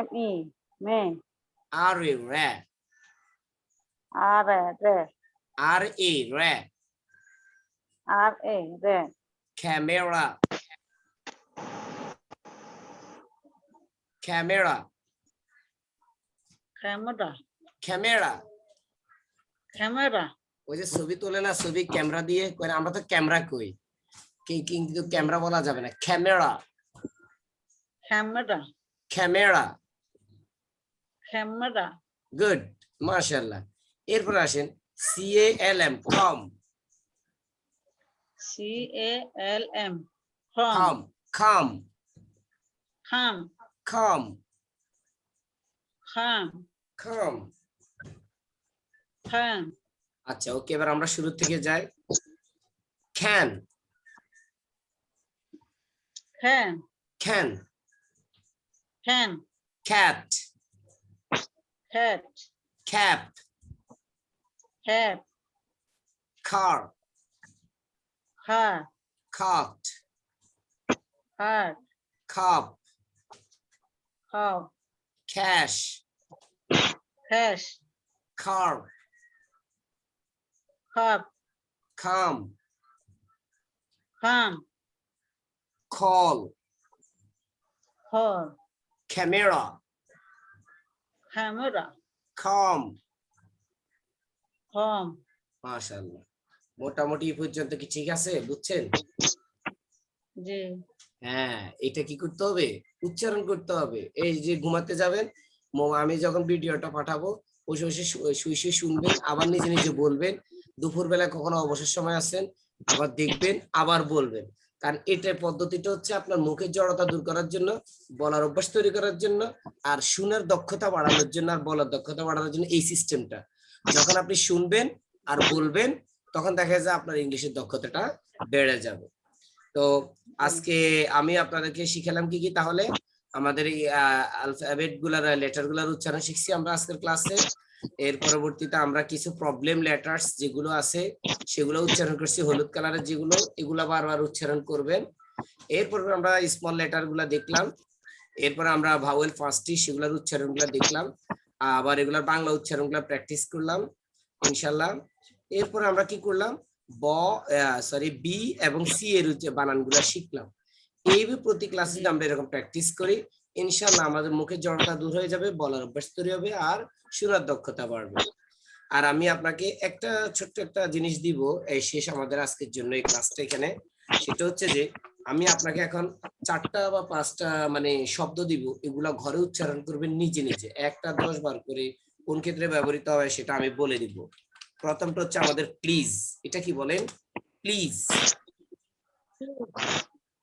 ME, me, RA রা RA, re, RA রা RA, re, camera, camera, camera, camera, camera, ওই যে ছবি তোলে না ছবি ক্যামেরা দিয়ে কই আমরা তো ক্যামেরা কই কিন্তু ক্যামেরা বলা যাবে না camera, camera, camera, camera, good মাশাআল্লাহ এরপর আসেন CALM কম, CALM, কম, come, কম, come, কম, come, কম, come, আচ্ছা ওকে এবার আমরা শুরু থেকে যাই can, can, can, can, cat, cat, cap, cap, car, car, cot, heart, cop, cow, cash, cash, carp, cup, come, come, call, call, camera, camera, come, come, মাশাআল্লাহ মোটামুটি এই পর্যন্ত কি ঠিক আছে বুঝছেন জি, হ্যাঁ এটা কি করতে হবে উচ্চারণ করতে হবে এই যে ঘুমাতে যাবেন আমি যখন ভিডিওটা পাঠাবো বসে বসে শুয়ে শুনবেন আবার নিজে নিজে বলবেন দুপুরবেলা কখনো অবসর সময় আছেন আবার দেখবেন আবার বলবেন কারণ এটার পদ্ধতিটা হচ্ছে আপনার মুখের জড়তা দূর করার জন্য বলার অভ্যাস তৈরি করার জন্য আর শোনার দক্ষতা বাড়ানোর জন্য আর বলার দক্ষতা বাড়ানোর জন্য এই সিস্টেমটা যখন আপনি শুনবেন আর বলবেন তখন দেখা যায় আপনার ইংলিশের দক্ষতাটা বেড়ে যাবে তো আজকে আমি আপনাদেরকে শিখালাম কি কি তাহলে আমাদের এই অ্যালফাবেট গুলার লেটার গুলার উচ্চারণ শিখছি আমরা আজকের ক্লাসে এর পরবর্তীতে আমরা কিছু প্রবলেম লেটার্স যেগুলো আছে সেগুলো উচ্চারণ করছি হলুদ কালারের যেগুলো এগুলা বারবার উচ্চারণ করবেন এরপর আমরা স্মল লেটার গুলা দেখলাম এরপর আমরা ভাওয়েল ফার্স্টই সেগুলোর উচ্চারণ গুলা দেখলাম আবার এগুলার বাংলা উচ্চারণ গুলা প্র্যাকটিস করলাম ইনশাল্লাহ এরপর আমরা কি করলাম বি এবং সি এর বানানগুলা শিখলাম এইভাবে প্রতি ক্লাসে যদি আমরা এরকম প্র্যাকটিস করি ইনশাআল্লাহ আমাদের মুখের জড়তা দূর হয়ে যাবে বলার অভ্যাস তৈরি হবে আর শোনার দক্ষতা বাড়বে আর আমি আপনাকে একটা ছোট্ট একটা জিনিস দিব এই শেষ আমাদের আজকের জন্য এই ক্লাসটা এখানে সেটা হচ্ছে যে আমি আপনাকে এখন 4টা বা 5টা মানে শব্দ দিব এগুলা ঘরে উচ্চারণ করবেন নিজে নিজে একটা 10 বার করে কোন ক্ষেত্রে ব্যবহৃত হয় সেটা আমি বলে দিব প্রথমটা হচ্ছে আমাদের প্লিজ এটা কি বলেন please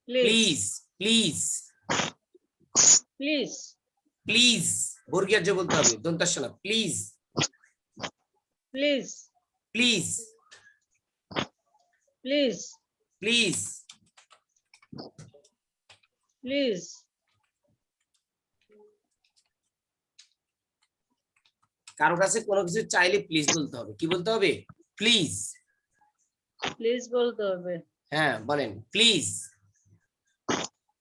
please please please please বর্গীয় যে বলতে হবে দন্তাস্য না please please please please please please কারো কাছে কোনো কিছু চাইলে প্লিজ বলতে হবে কি বলতে হবে প্লিজ প্লিজ বলতে হবে হ্যাঁ বলেন প্লিজ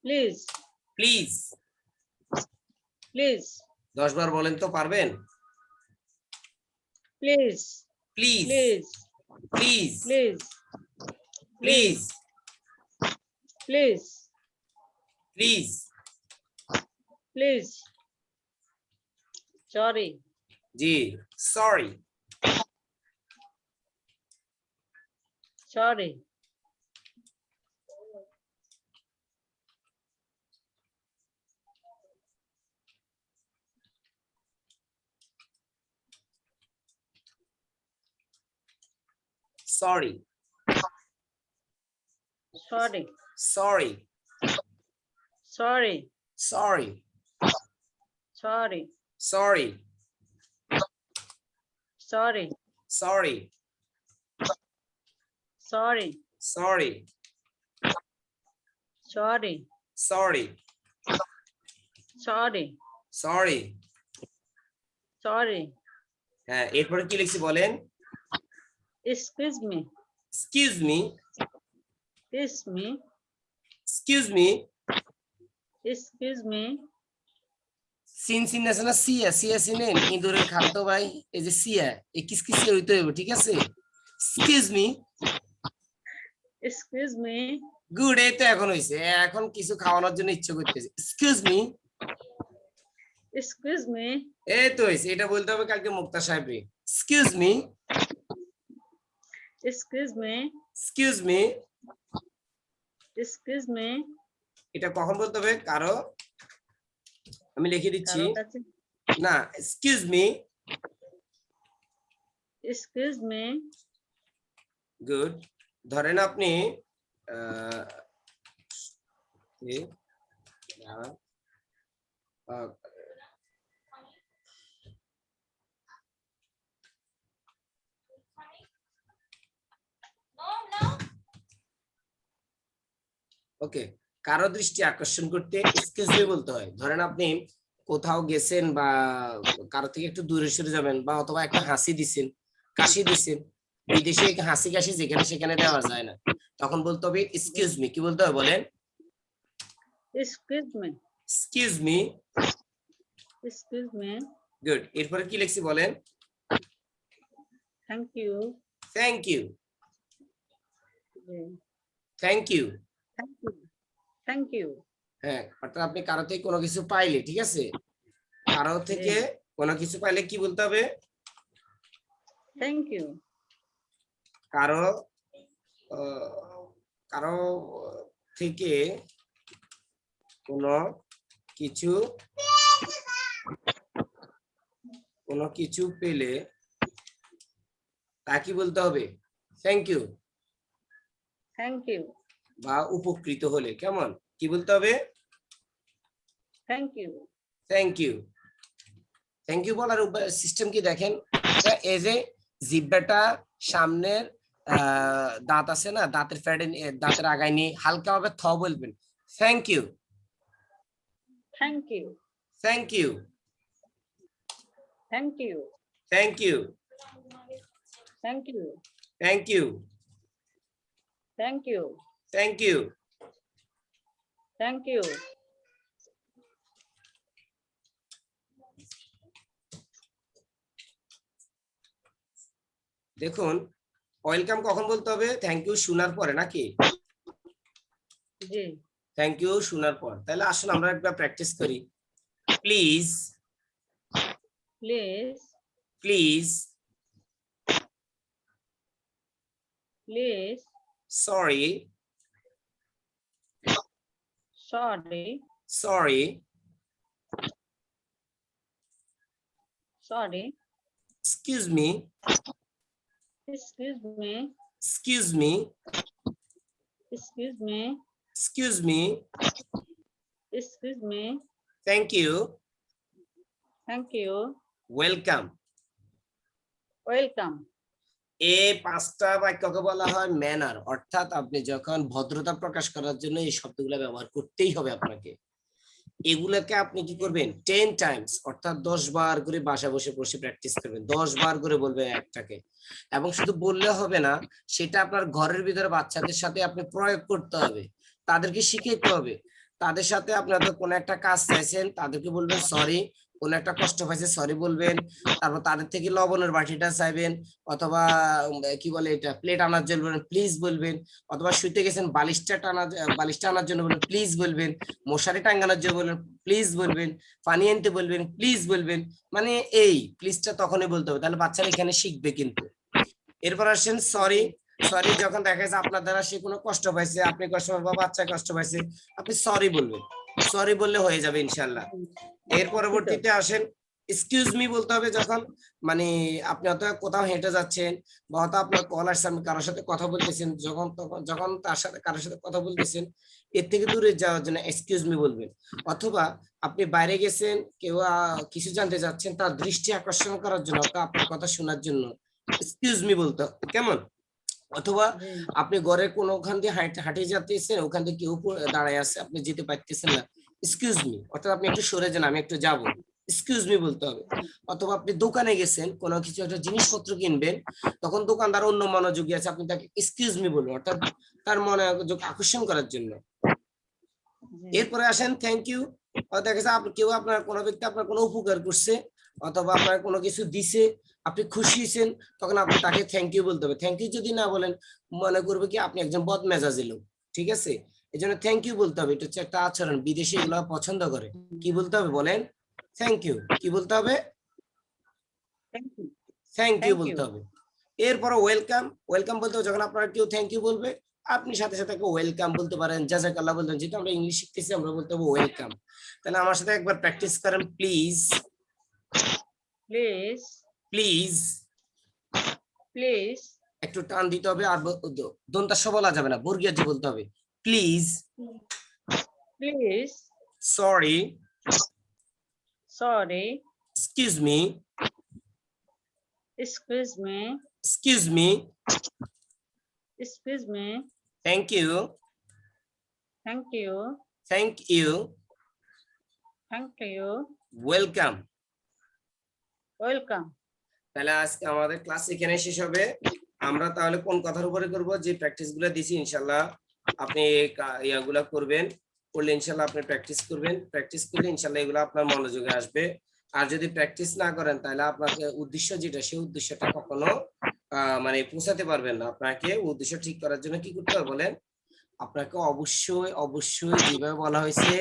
প্লিজ প্লিজ প্লিজ 10 বার বলেন তো পারবেন please please please please please please please please please sorry জি sorry sorry sorry sorry sorry sorry sorry sorry sorry sorry sorry sorry sorry sorry sorry sorry sorry sorry হ্যাঁ এরপরে কি লিখছি বলেন excuse me excuse me excuse excuse me me excuse me সিন সিন আছে না সিয়া সিয়া সিনেন ইঁদুরের খালতো ভাই এই যে সিয়া এই কিস কিস হইতে হবে ঠিক আছে excuse me excuse me good এই তো এখন হইছে এখন কিছু খাওয়ানোর জন্য ইচ্ছে করতেছে এক্সকিউজ মি এক্সকিউজ মি এই তো হইছে এটা বলতে হবে কালকে মুক্তা সাহেবরে excuse me excuse me excuse me excuse me এটা কখন বলতে হবে কারো আমি লিখে দিচ্ছি কারো কাছে না excuse me excuse me good ধরেন আপনি এ, আহ, ওকে কারো দৃষ্টি আকর্ষণ করতে এক্সকিউজ মি বলতে হয় ধরেন আপনি কোথাও গেছেন বা কারো থেকে একটু দূরে সরে যাবেন বা অথবা একটা হাসি দিছেন কাশি দিছেন বিদেশে হাসি কাশি যেখানে সেখানে দেওয়া যায় না তখন বলতে হবে এক্সকিউজ মি কি বলতে হবে বলেন excuse me excuse me excuse me good এরপরে কি লিখছি বলেন thank you thank you thank you thank you thank you হ্যাঁ অর্থাৎ আপনি কারো থেকে কোনো কিছু পাইলে ঠিক আছে কারো থেকে কোনো কিছু পাইলে কি বলতে হবে থ্যাংক ইউ কারো কারো থেকে কোনো কিছু পেলে তা কি বলতে হবে থ্যাংক ইউ থ্যাংক ইউ বা উপকৃত হলে কেমন কি বলতে হবে thank you thank you thank you বলার সিস্টেম কি দেখেন এই যে জিহ্বাটা সামনের দাঁত আছে না দাঁতের ফ্যাডে দাঁতের আগায় নিয়ে হালকা ভাবে থ বলবেন thank you thank you thank you thank you thank you thank you thank you thank you thank you thank you দেখুন ওয়েলকাম কখন বলতে হবে থ্যাংক ইউ শোনার পরে নাকি জি থ্যাংক ইউ শোনার পর তাহলে আসুন আমরা একবার প্র্যাকটিস করি please please please please sorry sorry sorry sorry excuse me excuse me excuse me excuse me Excuse me. Excuse me. Thank you. Thank you. Welcome. Welcome. এই পাঁচটা বাক্যকে বলা হয় ম্যানার, অর্থাৎ আপনি যখন ভদ্রতা প্রকাশ করার জন্য এই শব্দগুলো ব্যবহার করতেই হবে আপনাকে। এগুলাকে আপনি কি করবেন 10 টাইমস, অর্থাৎ 10 বার করে বাসা বসে বসে প্র্যাকটিস করবেন, 10 বার করে বলবেন একটাকে। এবং শুধু বললে হবে না, সেটা আপনার ঘরের ভিতরে বাচ্চাদের সাথে আপনি প্রয়োগ করতে হবে, তাদেরকে শিখাইতে হবে। তাদের সাথে আপনাদের কোনো একটা কাজ চাইছেন, তাদেরকে বলবেন সরি, কোন একটা কষ্ট পাইছে সরি বলবেন। তারপর তাদের থেকে লবণের বাটিটা চাইবেন, অথবা কি বলে এটা প্লেট আনার জন্য বলবেন প্লিজ বলবেন, অথবা শুতে গেছেন বালিশটা আনার জন্য বলবেন প্লিজ বলবেন, মশারি টাঙ্গানোর জন্য বলবেন প্লিজ বলবেন, পানি আনতে বলবেন প্লিজ বলবেন। মানে এই প্লিজটা তখনই বলতে হবে, তাহলে বাচ্চারা এখানে শিখবে কিন্তু। এরপর আসেন সরি। সরি যখন দেখা যাচ্ছে আপনার দ্বারা সে কোনো কষ্ট পাইছে, আপনি কষ্ট বা বাচ্চা কষ্ট পাইছে, আপনি সরি বলবেন, সরি বললে হয়ে যাবে ইনশাল্লাহ। এর পরবর্তীতে আসেন এক্সকিউজ মি বলতে হবে যখন মানে আপনি হয়তো কোথাও হেঁটে যাচ্ছেন, বা হয়তো আপনার কল আসছে, আপনি কারোর সাথে কথা বলতেছেন, যখন তার সাথে কারোর সাথে কথা বলতেছেন, এর থেকে দূরে যাওয়ার জন্য এক্সকিউজ মি বলবেন। অথবা আপনি বাইরে গেছেন, কেউ কিছু জানতে চাচ্ছেন, তার দৃষ্টি আকর্ষণ করার জন্য অথবা আপনার কথা শোনার জন্য এক্সকিউজ মি বলতে হবে, কেমন? অথবা আপনি ঘরের কোনখান দিয়ে হাঁটিয়ে যাচ্ছেন, ওখান থেকে কেউ দাঁড়ায় আছে, আপনি যেতে পারতেছেন না, এক্সকিউজ মি, অর্থাৎ আপনি একটু সরে যান, আমি একটু যাবো, এক্সকিউজ মি বলতে হবে। অথবা আপনি দোকানে গেছেন, কোনো কিছু একটা জিনিসপত্র কিনবেন, তখন দোকানদার অন্য মনোযোগী আছে, আপনি তাকে এক্সকিউজ মি বলবেন, অর্থাৎ তার মনোযোগ আকর্ষণ করার জন্য। এরপরে আসেন থ্যাংক ইউ। দেখা যাচ্ছে কেউ আপনার কোনো ব্যক্তি আপনার কোনো উপকার করছে, অথবা আপনার কোনো কিছু দিছে, আপনি খুশি হয়েছেন, তখন আপনি তাকে থ্যাংক ইউ বলতে হবে। থ্যাংক ইউ যদি না বলেন, মনে করবে কি আপনি একজন বদমেজাজি লোক, ঠিক আছে? এই জন্য থ্যাংক ইউ বলতে হবে, এটা হচ্ছে একটা আচরণ, বিদেশে এগুলো পছন্দ করে। কি বলতে হবে বলেন? Thank you. কি বলতে হবে? থ্যাংক ইউ বলতে হবে। এরপরে ওয়েলকাম। ওয়েলকাম বলতে হবে যখন আপনার কেউ থ্যাংক ইউ বলবে, আপনি সাথে সাথে ওয়েলকাম বলতে পারেন, জাযাকাল্লাহ বলতে পারেন। যেহেতু আমরা ইংলিশ শিখতেছি, আমরা বলতে হবে ওয়েলকাম। তাহলে আমার সাথে একবার প্র্যাকটিস করেন প্লিজ। প্লিজ। প্লিজ। প্লিজ। একটু টান দিতে হবে, আর দন্তাস্ব বলা যাবে না, বর্গীয় জি বলতে হবে। Please. Please. Sorry. Sorry. Excuse me. Excuse me. Excuse me. Excuse me. Thank you. Thank you. Thank you. Thank you. Welcome. Welcome. তাহলে আজকে আমাদের ক্লাস এখানে শেষ হবে। আমরা তাহলে কোন কথার উপরে করব, যে প্র্যাকটিস গুলো দিছি ইনশাল্লাহ আপনি ইয়াগুলা করবেন, করলে ইনশাল্লাহ আপনি প্র্যাকটিস করবেন, প্র্যাকটিস করলে ইনশাল্লাহ এগুলো আপনার মনোযোগে আসবে। আর যদি প্র্যাকটিস না করেন, তাহলে আপনাকে উদ্দেশ্য যেটা, সেই উদ্দেশ্যটা কখনো মানে পৌঁছাতে পারবেন না। আপনাকে উদ্দেশ্য ঠিক করার জন্য কি করতে হবে বলেন? আপনাকে অবশ্যই অবশ্যই যেভাবে বলা হয়েছে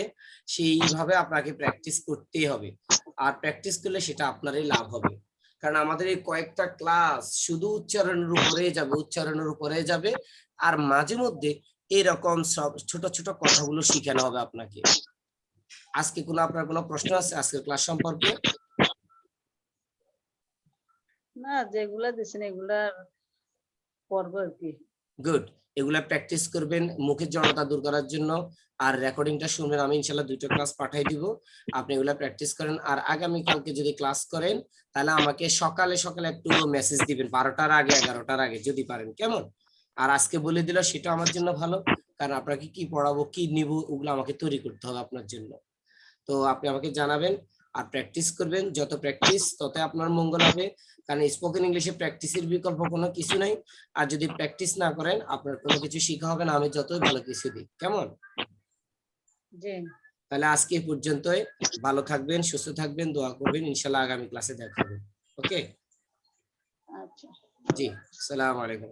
সেইভাবে আপনাকে প্র্যাকটিস করতেই হবে। আর প্র্যাকটিস করলে সেটা আপনারই লাভ হবে। কারণ আমাদের এই কয়েকটা ক্লাস শুধু উচ্চারণের উপরে যাবে, উচ্চারণের উপরে যাবে, আর মাঝে মধ্যে এরকম সব ছোট ছোট কথাগুলো শিখানো হবে আপনাকে। আজকে আপনার কোনো প্রশ্ন আছে আজকের ক্লাস সম্পর্কে? না, যেগুলা দিছেন এগুলা পড়বো আর কি। গুড। এগুলা প্র্যাকটিস করবেন মুখের জড়তা দূর করার জন্য, আর রেকর্ডিংটা শুনবেন। আমি ইনশাআল্লাহ 2টা ক্লাস পাঠিয়ে দিব, আপনি এগুলা প্র্যাকটিস করেন। আর আগামী কালকে যদি ক্লাস করেন, তাহলে আমাকে সকালে সকালে একটু মেসেজ দিবেন, 12টার আগে 11টার আগে যদি পারেন, কেমন? আর আজকে বলে দিল সেটা আমার জন্য ভালো, কারণ আপনাকে কি পড়াবো কি নিব ওগুলো আমাকে তৈরি করতে হবে আপনার জন্য। তো আপনি আমাকে জানাবেন, আর প্র্যাকটিস করবেন, যত প্র্যাকটিস তত আপনার মঙ্গল হবে। কারণ স্পোকেন ইংলিশে প্র্যাকটিসের বিকল্প কোনো কিছু নাই। আর যদি প্র্যাকটিস না করেন, আপনার কোনো কিছু শেখা হবে না, আমি যতই ভালো কিছু দিই, কেমন? জি। তাহলে আজকে এই পর্যন্তই। ভালো থাকবেন, সুস্থ থাকবেন, দোয়া করবেন, ইনশাআল্লাহ আগামী ক্লাসে দেখা হবে। ওকে? আচ্ছা। জি, আসসালামু আলাইকুম।